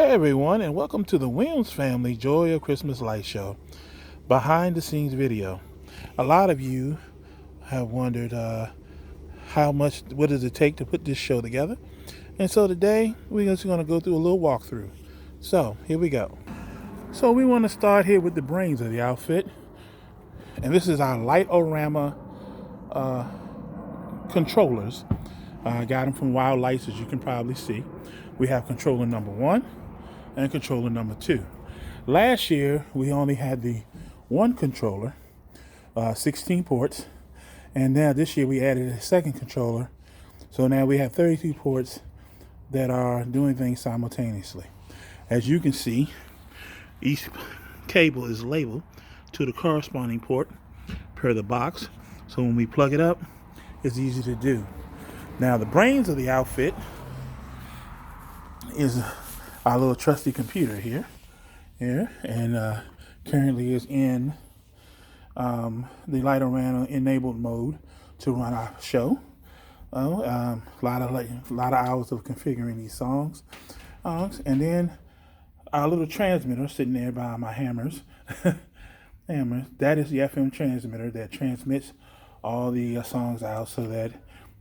Hey everyone, and welcome to the Williams Family Joy of Christmas Light Show behind the scenes video. A lot of you have wondered what does it take to put this show together, and so today we're just going to go through a little walkthrough. So here we go. So we want to start here with the brains of the outfit, and this is our Light-O-Rama controllers. I got them from Wild Lights, as you can probably see. We have controller number 1 and controller number 2. Last year, we only had the one controller, 16 ports, and now this year we added a second controller. So now we have 32 ports that are doing things simultaneously. As you can see, each cable is labeled to the corresponding port per the box. So when we plug it up, it's easy to do. Now the brains of the outfit is our little trusty computer here, and currently is in the Light-O-Rama enabled mode to run our show. A lot of hours of configuring these songs, and then our little transmitter sitting there by my hammers. That is the FM transmitter that transmits all the songs out, so that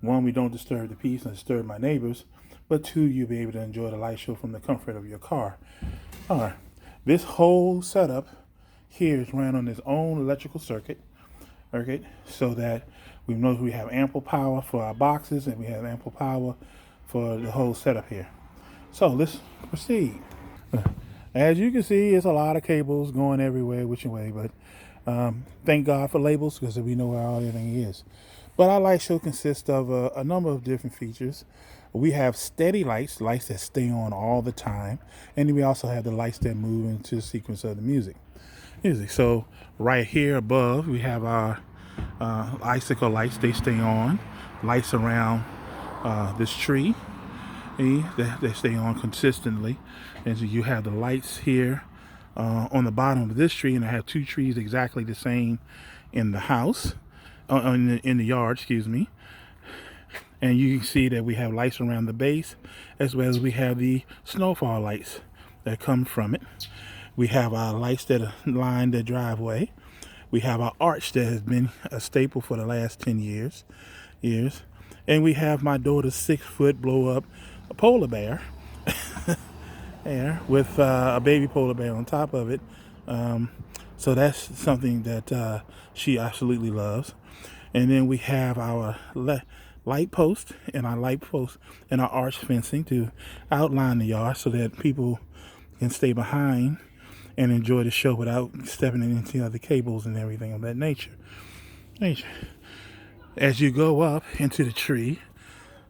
one, we don't disturb the peace and disturb my neighbors, but two, you'll be able to enjoy the light show from the comfort of your car. All right, this whole setup here is ran on its own electrical circuit, okay, so that we know we have ample power for our boxes and we have ample power for the whole setup here. So let's proceed. As you can see, it's a lot of cables going everywhere, which way, but thank God for labels, because we know where everything is. But our light show consists of a number of different features. We have steady lights that stay on all the time, and then we also have the lights that move into the sequence of the music. So right here above, we have our icicle lights. They stay on. Lights around this tree, they stay on consistently. And so you have the lights here on the bottom of this tree, and I have two trees exactly the same in the house, in the yard, excuse me. And you can see that we have lights around the base, as well as we have the snowfall lights that come from it. We have our lights that line the driveway. We have our arch that has been a staple for the last 10 years. And we have my daughter's 6-foot blow-up polar bear with a baby polar bear on top of it. So that's something that she absolutely loves. And then we have our light post and our arch fencing to outline the yard so that people can stay behind and enjoy the show without stepping into other cables and everything of that nature. As you go up into the tree,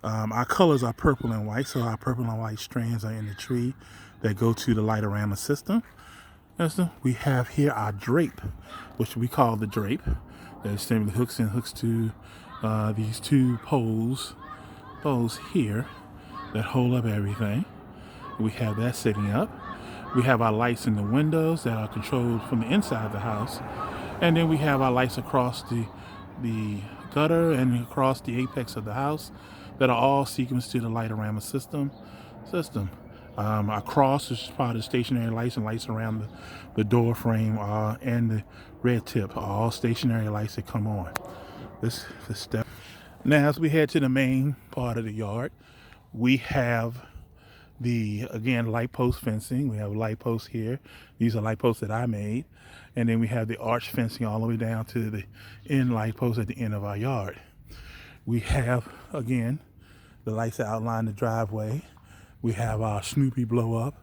our colors are purple and white, so our purple and white strands are in the tree that go to the Light-O-Rama system. We have here our drape, which we call the drape, that simply hooks to these two poles here that hold up everything. We have that sitting up. We have our lights in the windows that are controlled from the inside of the house, and then we have our lights across the gutter and across the apex of the house that are all sequenced to the Light-O-Rama system. Our cross is part of the stationary lights, and lights around the door frame and the red tip are all stationary lights that come on. This step. Now, as we head to the main part of the yard, we have again, light post fencing. We have light posts here. These are light posts that I made. And then we have the arch fencing all the way down to the end light post at the end of our yard. We have, again, the lights that outline the driveway. We have our Snoopy blow up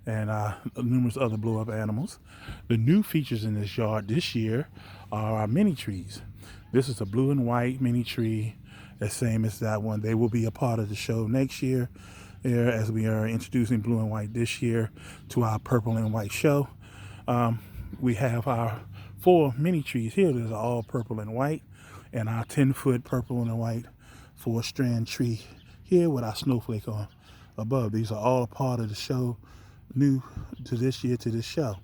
and numerous other blow up animals. The new features in this yard this year are our mini trees. This is a blue and white mini tree, the same as that one. They will be a part of the show next year, as we are introducing blue and white this year to our purple and white show. We have our 4 mini trees here that are all purple and white, and our 10-foot purple and white 4-strand tree here with our snowflake on above. These are all part of the show, new to this year, to this show.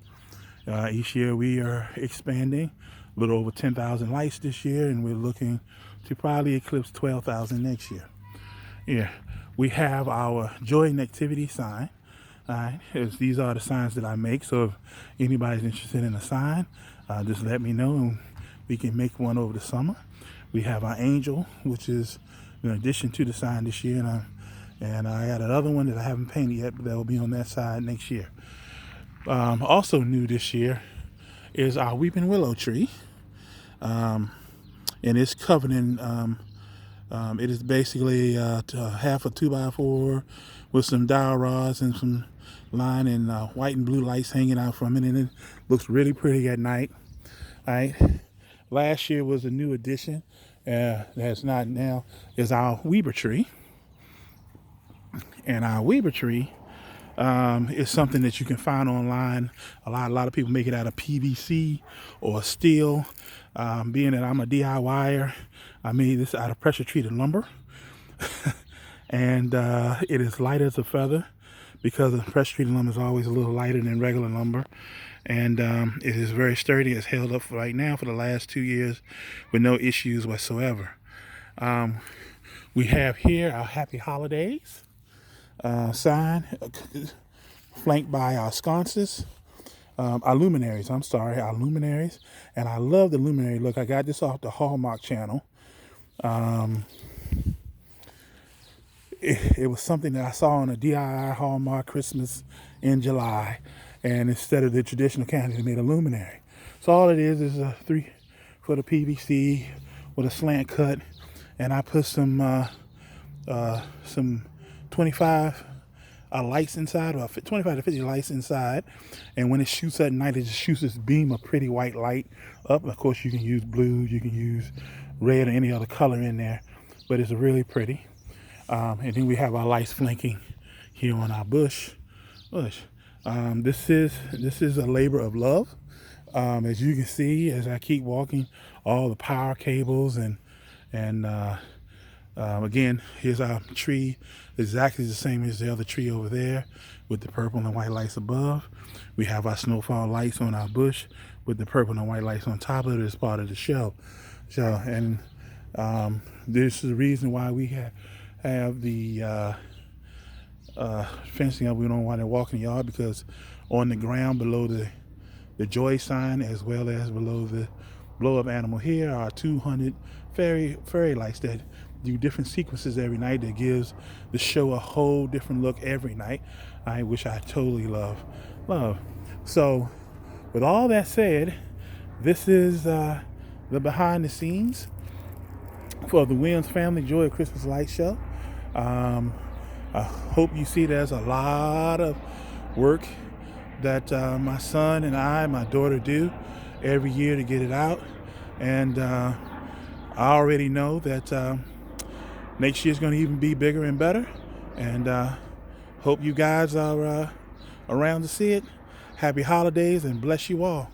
Each year we are expanding, a little over 10,000 lights this year, and we're looking to probably eclipse 12,000 next year. We have our Joy and Activity sign All right, these are the signs that I make. So if anybody's interested in a sign, just let me know and we can make one over the summer. We have our angel, which is in addition to the sign this year, and I got another one that I haven't painted yet, but that will be on that side next year. Also new this year is our weeping willow tree, and it's covered in. It is basically half a 2x4 with some dowel rods and some line and white and blue lights hanging out from it, and it looks really pretty at night. All right. Last year was a new addition. That's not now is our Weber tree, and our Weber tree is something that you can find online. A lot of people make it out of PVC or steel. Being that I'm a DIYer, I made this out of pressure treated lumber, and it is light as a feather because the pressure treated lumber is always a little lighter than regular lumber. And it is very sturdy. It's held up right now for the last 2 years with no issues whatsoever. We have here our Happy Holidays sign, flanked by our sconces, our luminaries. Our luminaries. And I love the luminary look. I got this off the Hallmark channel. It was something that I saw on a DIY Hallmark Christmas in July. And instead of the traditional candle, they made a luminary. So all it is a 3-foot of PVC with a slant cut, and I put some 25 lights inside, or 25 to 50 lights inside. And when it shoots at night, it just shoots this beam of pretty white light up. Of course, you can use blue, you can use red, or any other color in there, but it's really pretty. And then we have our lights flanking here on our bush. This is a labor of love. As you can see, as I keep walking, all the power cables and again, here's our tree, exactly the same as the other tree over there with the purple and white lights above. We have our snowfall lights on our bush with the purple and white lights on top of it as part of the show. And this is the reason why we have the fencing up. We don't want to walk in the yard, because on the ground below the joy sign, as well as below the blow up animal here, are 200 fairy lights that do different sequences every night that gives the show a whole different look every night. Which I totally love. So with all that said, this is the behind the scenes for the Williams Family Joy of Christmas Light Show. I hope you see there's a lot of work that my son and my daughter do every year to get it out. And I already know that next year's going to even be bigger and better. And hope you guys are around to see it. Happy holidays and bless you all.